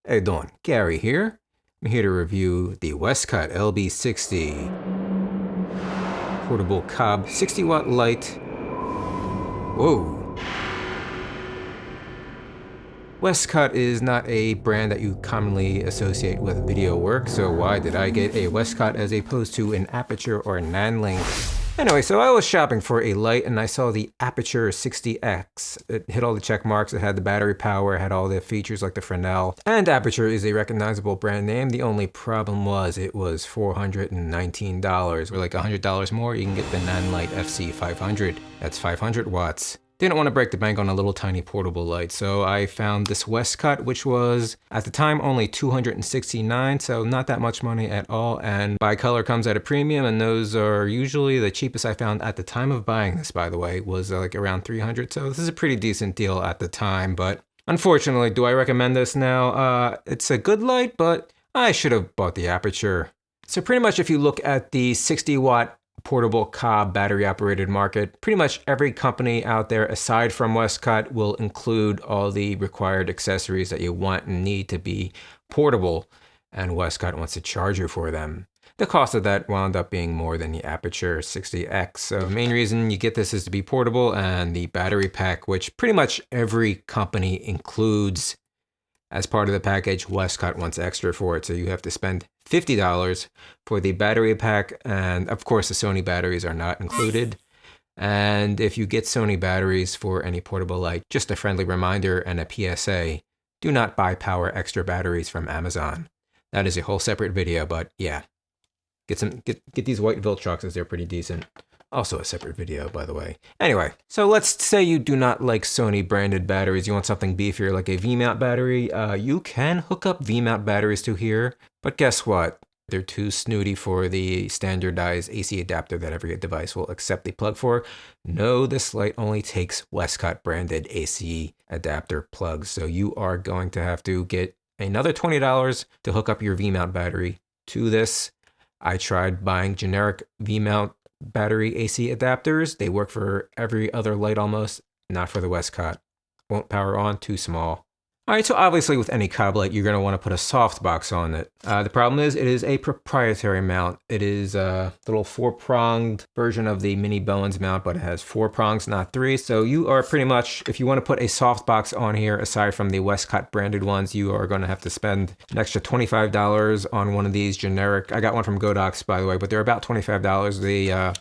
How you doing? Gary here. I'm here to review the Westcott LB60 portable cob 60-watt light. Whoa. Westcott is not a brand that you commonly associate with video work, so why did I get a Westcott as opposed to an Aputure or Nanling? Anyway, so I was shopping for a light and I saw the Aputure 60X. It hit all the check marks, it had the battery power, it had all the features like the Fresnel. And Aputure is a recognizable brand name. The only problem was it was $419. Or like $100 more, you can get the Nanlite FC500. That's 500 watts. Didn't want to break the bank on a little tiny portable light, so I found this Westcott, which was at the time only $269, so not that much money at all, and bicolor comes at a premium, and those are usually the cheapest I found at the time of buying this, by the way, was like around $300, so this is a pretty decent deal at the time. But unfortunately, do I recommend this now? It's a good light, but I should have bought the Aputure. So pretty much if you look at the 60-watt portable cob battery operated market, pretty much every company out there aside from Westcott will include all the required accessories that you want and need to be portable, and Westcott wants to charge you for them. The cost of that wound up being more than the Aputure 60X. So the main reason you get this is to be portable, and the battery pack, which pretty much every company includes as part of the package, Westcott wants extra for it, so you have to spend $50 for the battery pack, and of course the Sony batteries are not included. And if you get Sony batteries for any portable light, just a friendly reminder and a PSA, do not buy Power Extra batteries from Amazon. That is a whole separate video, but yeah. Get these white Viltroxes, they're pretty decent. Also a separate video, by the way. Anyway, so let's say you do not like Sony branded batteries. You want something beefier like a V-mount battery. You can hook up V-mount batteries to here, but guess what? They're too snooty for the standardized AC adapter that every device will accept the plug for. No, this light only takes Westcott branded AC adapter plugs. So you are going to have to get another $20 to hook up your V-mount battery to this. I tried buying generic V-mount battery AC adapters. They work for every other light almost, not for the Westcott. Won't power on, too small. All right, so obviously with any cob light, you're going to want to put a softbox on it. The problem is it is a proprietary mount. It is a little 4-pronged version of the mini Bowens mount, but it has 4 prongs, not 3. So you are pretty much, if you want to put a softbox on here, aside from the Westcott branded ones, you are going to have to spend an extra $25 on one of these generic. I got one from Godox, by the way, but they're about $25.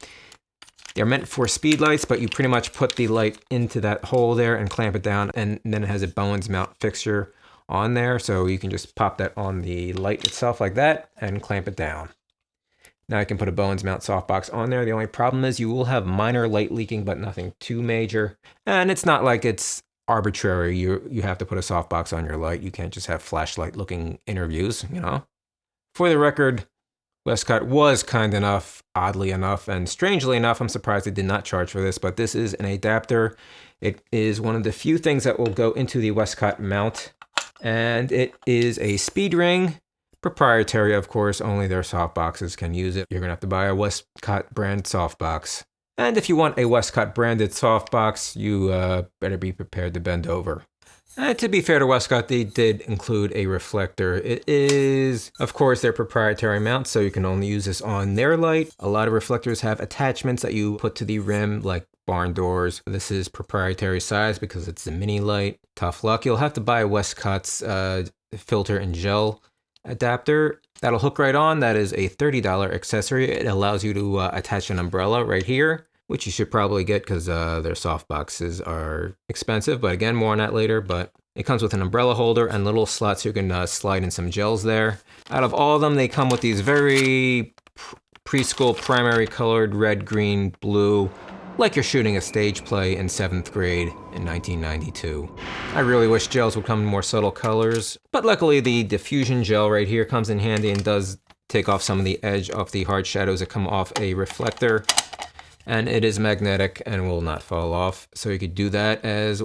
They're meant for speed lights, but you pretty much put the light into that hole there and clamp it down, and then it has a Bowens mount fixture on there, so you can just pop that on the light itself like that and clamp it down. Now I can put a Bowens mount softbox on there. The only problem is you will have minor light leaking, but nothing too major. And it's not like it's arbitrary. You have to put a softbox on your light. You can't just have flashlight looking interviews, you know. For the record, Westcott was kind enough, oddly enough, and strangely enough, I'm surprised they did not charge for this, but this is an adapter. It is one of the few things that will go into the Westcott mount, and it is a speed ring. Proprietary, of course, only their softboxes can use it. You're going to have to buy a Westcott brand softbox. And if you want a Westcott branded softbox, you better be prepared to bend over. And to be fair to Westcott, they did include a reflector. It is, of course, their proprietary mount, so you can only use this on their light. A lot of reflectors have attachments that you put to the rim, like barn doors. This is proprietary size because it's a mini light. Tough luck. You'll have to buy Westcott's filter and gel adapter. That'll hook right on. That is a $30 accessory. It allows you to attach an umbrella right here, which you should probably get because their softboxes are expensive. But again, more on that later. But it comes with an umbrella holder and little slots so you can slide in some gels there. Out of all of them, they come with these very preschool primary colored red, green, blue, like you're shooting a stage play in 7th grade in 1992. I really wish gels would come in more subtle colors, but luckily the diffusion gel right here comes in handy and does take off some of the edge of the hard shadows that come off a reflector. And it is magnetic and will not fall off. So you could do that as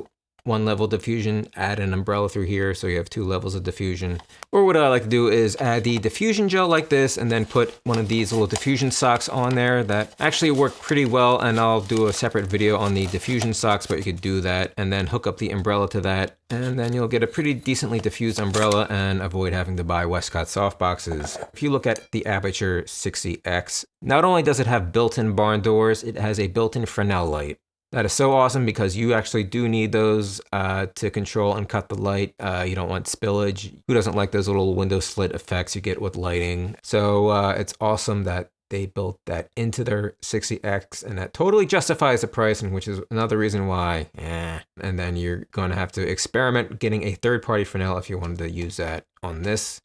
one level diffusion, add an umbrella through here so you have 2 levels of diffusion. Or what I like to do is add the diffusion gel like this and then put one of these little diffusion socks on there that actually work pretty well, and I'll do a separate video on the diffusion socks, but you could do that and then hook up the umbrella to that, and then you'll get a pretty decently diffused umbrella and avoid having to buy Westcott softboxes. If you look at the Aputure 60X, not only does it have built-in barn doors, it has a built-in Fresnel light. That is so awesome because you actually do need those to control and cut the light. You don't want spillage. Who doesn't like those little window slit effects you get with lighting? So it's awesome that they built that into their 60X, and that totally justifies the price, and which is another reason why, And then you're going to have to experiment getting a third-party Fresnel if you wanted to use that on this.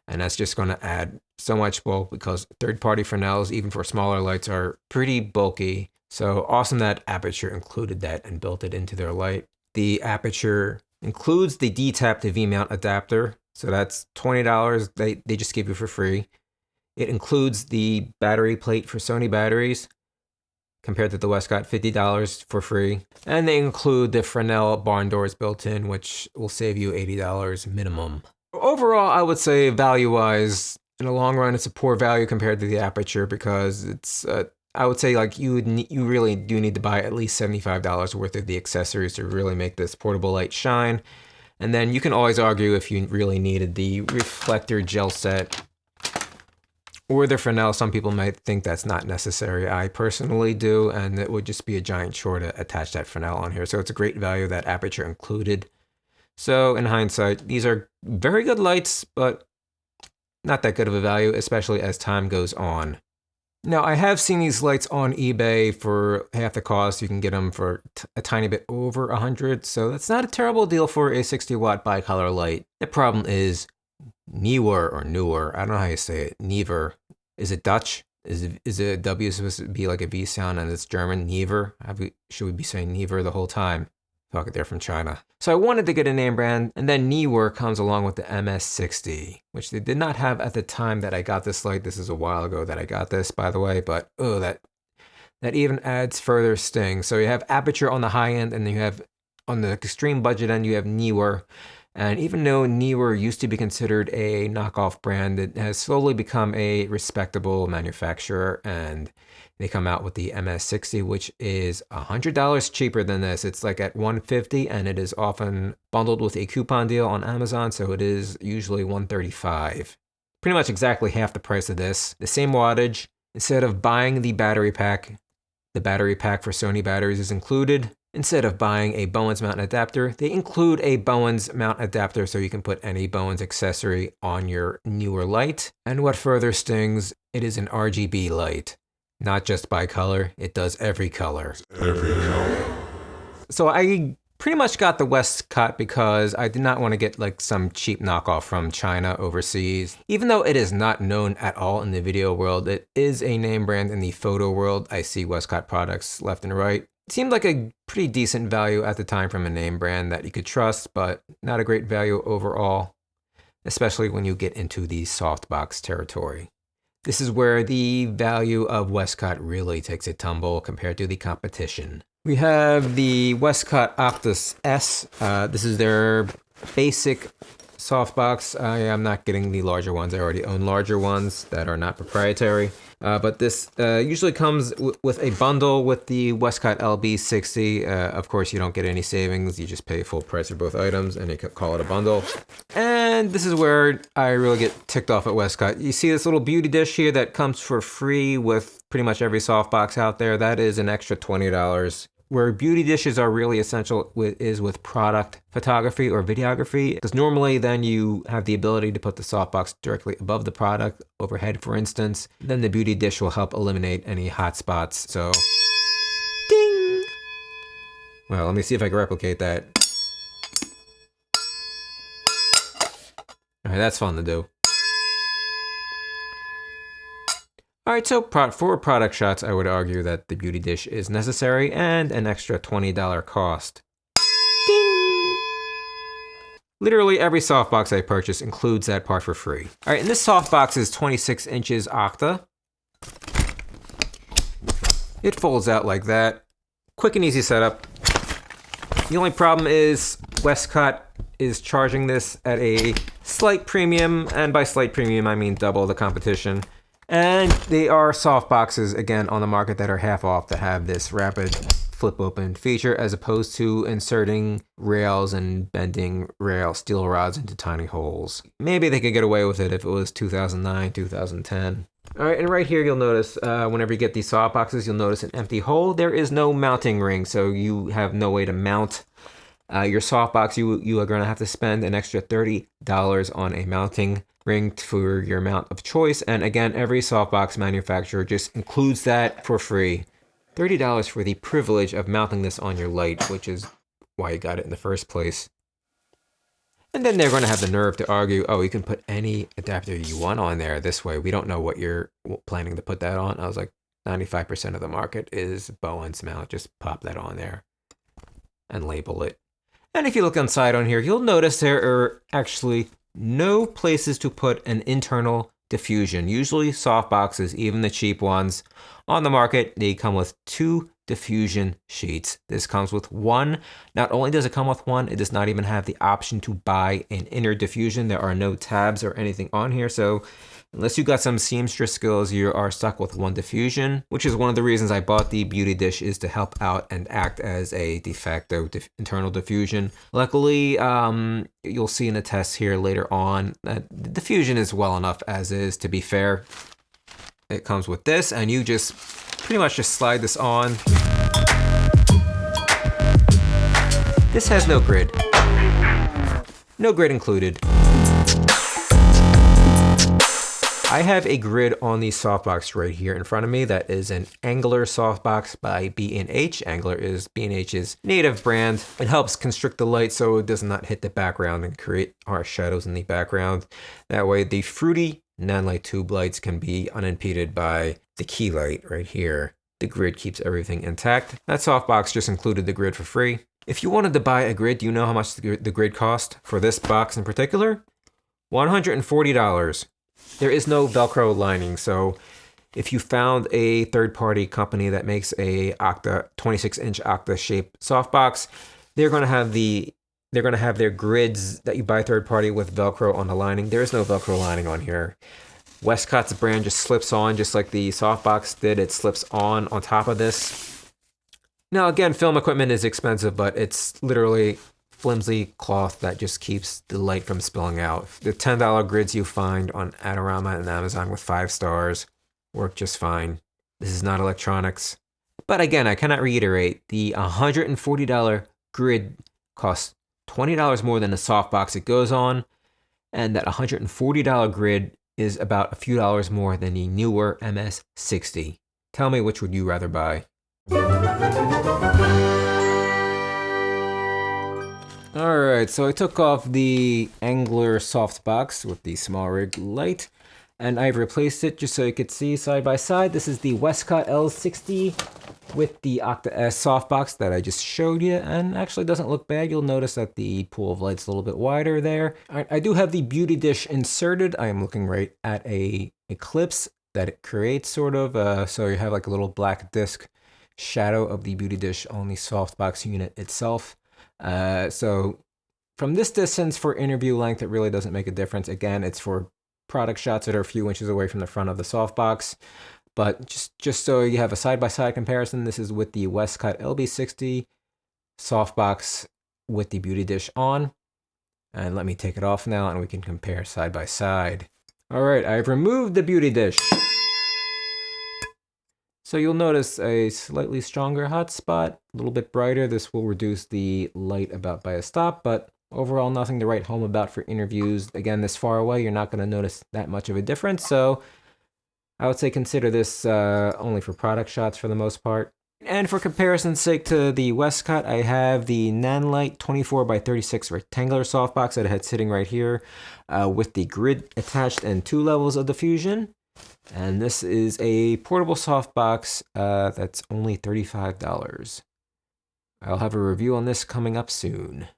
And that's just going to add so much bulk because third-party Fresnels, even for smaller lights, are pretty bulky. So awesome that Aputure included that and built it into their light. The Aputure includes the D-tap to V-mount adapter. So that's $20 they just give you for free. It includes the battery plate for Sony batteries, compared to the Westcott, $50 for free. And they include the Fresnel barn doors built in, which will save you $80 minimum. Overall, I would say value-wise, in the long run, it's a poor value compared to the Aputure because it's I would say like you really do need to buy at least $75 worth of the accessories to really make this portable light shine. And then you can always argue if you really needed the reflector gel set or the Fresnel. Some people might think that's not necessary. I personally do, and it would just be a giant chore to attach that Fresnel on here. So it's a great value that Aputure included. So in hindsight, these are very good lights, but not that good of a value, especially as time goes on. Now, I have seen these lights on eBay for half the cost. You can get them for a tiny bit over 100, so that's not a terrible deal for a 60-watt bicolor light. The problem is Neewer or Neewer. I don't know how you say it. Neewer. Is it Dutch? Is a W supposed to be like a V sound and it's German? Neewer? Should we be saying Neewer the whole time? Fuck it, they're from China. So I wanted to get a name brand, and then Neewer comes along with the MS60, which they did not have at the time that I got this light. This is a while ago that I got this, by the way, but oh, that even adds further sting. So you have Aputure on the high end, and then you have, on the extreme budget end, you have Neewer. And even though Neewer used to be considered a knockoff brand, it has slowly become a respectable manufacturer, and they come out with the MS60, which is $100 cheaper than this. It's like at $150, and it is often bundled with a coupon deal on Amazon, so it is usually $135. Pretty much exactly half the price of this. The same wattage. Instead of buying the battery pack for Sony batteries is included. Instead of buying a Bowens mount adapter, they include a Bowens mount adapter so you can put any Bowens accessory on your Neewer light. And what further stings, it is an RGB light. Not just bicolor, it does every color. So I pretty much got the Westcott because I did not want to get like some cheap knockoff from China overseas. Even though it is not known at all in the video world, it is a name brand in the photo world. I see Westcott products left and right. It seemed like a pretty decent value at the time from a name brand that you could trust, but not a great value overall, especially when you get into the softbox territory. This is where the value of Westcott really takes a tumble compared to the competition. We have the Westcott Optus S. This is their basic softbox. I am not getting the larger ones. I already own larger ones that are not proprietary. But this usually comes with a bundle with the Westcott LB60. Of course, you don't get any savings. You just pay full price for both items, and you can call it a bundle. And this is where I really get ticked off at Westcott. You see this little beauty dish here that comes for free with pretty much every softbox out there. That is an extra $20. Where beauty dishes are really essential is with product photography or videography, because normally then you have the ability to put the softbox directly above the product, overhead for instance. Then the beauty dish will help eliminate any hot spots. So, ding! Well, let me see if I can replicate that. All right, that's fun to do. All right, so for product shots, I would argue that the beauty dish is necessary and an extra $20 cost. Ding! Literally every softbox I purchase includes that part for free. All right, and this softbox is 26 inches octa. It folds out like that. Quick and easy setup. The only problem is Westcott is charging this at a slight premium, and by slight premium I mean double the competition. And they are soft boxes again on the market that are half off that have this rapid flip open feature, as opposed to inserting rails and bending rail steel rods into tiny holes. Maybe they could get away with it if it was 2009, 2010. All right, and right here you'll notice whenever you get these soft boxes, you'll notice an empty hole. There is no mounting ring, so you have no way to mount your softbox. You are going to have to spend an extra $30 on a mounting ring for your mount of choice. And again, every softbox manufacturer just includes that for free. $30 for the privilege of mounting this on your light, which is why you got it in the first place. And then they're going to have the nerve to argue, oh, you can put any adapter you want on there this way. We don't know what you're planning to put that on. I was like, 95% of the market is Bowen's mount. Just pop that on there and label it. And if you look inside on here, you'll notice there are actually no places to put an internal diffusion. Usually soft boxes, even the cheap ones on the market, they come with 2 diffusion sheets. This comes with 1. Not only does it come with 1, it does not even have the option to buy an inner diffusion. There are no tabs or anything on here. So unless you got some seamstress skills, you are stuck with 1 diffusion, which is one of the reasons I bought the beauty dish, is to help out and act as a de facto internal diffusion. Luckily, you'll see in the test here later on that the diffusion is well enough as is, to be fair. It comes with this, and you just pretty much just slide this on. This has no grid. No grid included. I have a grid on the softbox right here in front of me. That is an Angler softbox by B&H. Angler is B&H's native brand. It helps constrict the light so it does not hit the background and create harsh shadows in the background. That way the fruity nanlite tube lights can be unimpeded by the key light right here. The grid keeps everything intact. That softbox just included the grid for free. If you wanted to buy a grid, do you know how much the grid cost for this box in particular? $140. There is no Velcro lining, so if you found a third-party company that makes a 26-inch octa-shaped softbox, they're going to have their grids that you buy third-party with Velcro on the lining. There is no Velcro lining on here. Westcott's brand just slips on, just like the softbox did. It slips on top of this. Now, again, film equipment is expensive, but it's literally flimsy cloth that just keeps the light from spilling out. The $10 grids you find on Adorama and Amazon with 5 stars work just fine. This is not electronics. But again, I cannot reiterate, the $140 grid costs $20 more than the softbox it goes on, and that $140 grid is about a few dollars more than the Neewer MS60. Tell me, which would you rather buy? Alright, so I took off the Angler softbox with the small rig light, and I've replaced it just so you could see side by side. This is the Westcott L60 with the Octa S softbox that I just showed you, and actually doesn't look bad. You'll notice that the pool of light's a little bit wider there. I do have the beauty dish inserted. I am looking right at a eclipse that it creates, sort of, so you have like a little black disc shadow of the beauty dish on the softbox unit itself. So from this distance for interview length, it really doesn't make a difference. Again, it's for product shots that are a few inches away from the front of the softbox. But just so you have a side-by-side comparison, this is with the Westcott LB60 softbox with the beauty dish on. And let me take it off now and we can compare side by side. All right, I've removed the beauty dish. So you'll notice a slightly stronger hotspot, a little bit brighter. This will reduce the light about by a stop, but overall nothing to write home about for interviews. Again, this far away, you're not going to notice that much of a difference. So I would say consider this only for product shots for the most part. And for comparison's sake to the Westcott, I have the Nanlite 24x36 rectangular softbox that I had sitting right here with the grid attached and 2 levels of diffusion. And this is a portable softbox that's only $35. I'll have a review on this coming up soon.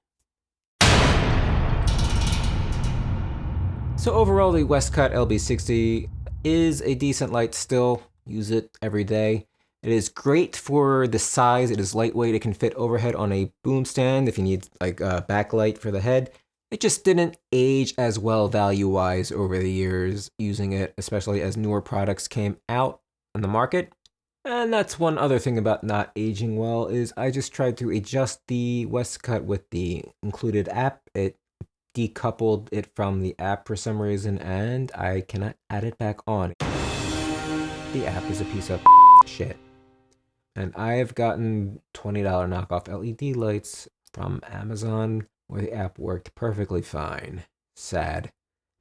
So overall, the Westcott LB60 is a decent light still. Use it every day. It is great for the size. It is lightweight. It can fit overhead on a boom stand if you need like a backlight for the head. It just didn't age as well value-wise over the years using it, especially as newer products came out on the market. And that's one other thing about not aging well is I just tried to adjust the Westcott with the included app. It decoupled it from the app for some reason, and I cannot add it back on. The app is a piece of shit. And I've gotten $20 knockoff LED lights from Amazon where the app worked perfectly fine. Sad.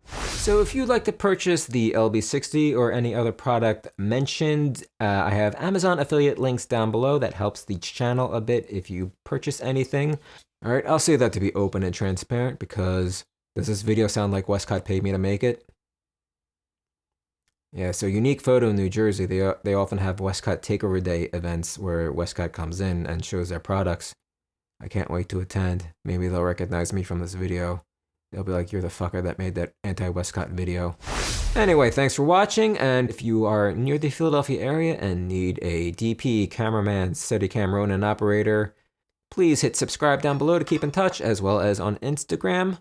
So if you'd like to purchase the LB60 or any other product mentioned, I have Amazon affiliate links down below. That helps the channel a bit if you purchase anything. All right, I'll say that to be open and transparent because does this video sound like Westcott paid me to make it? Yeah, so Unique Photo in New Jersey, they often have Westcott Takeover Day events where Westcott comes in and shows their products. I can't wait to attend. Maybe they'll recognize me from this video. They'll be like, you're the fucker that made that anti-Westcott video. Anyway, thanks for watching, and if you are near the Philadelphia area and need a DP, cameraman, Steadicam Ronin operator, please hit subscribe down below to keep in touch, as well as on Instagram.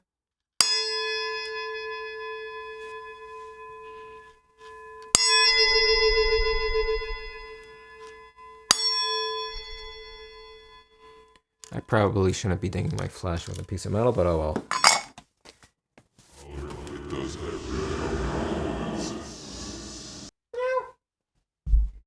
I probably shouldn't be dinging my flash with a piece of metal, but oh well.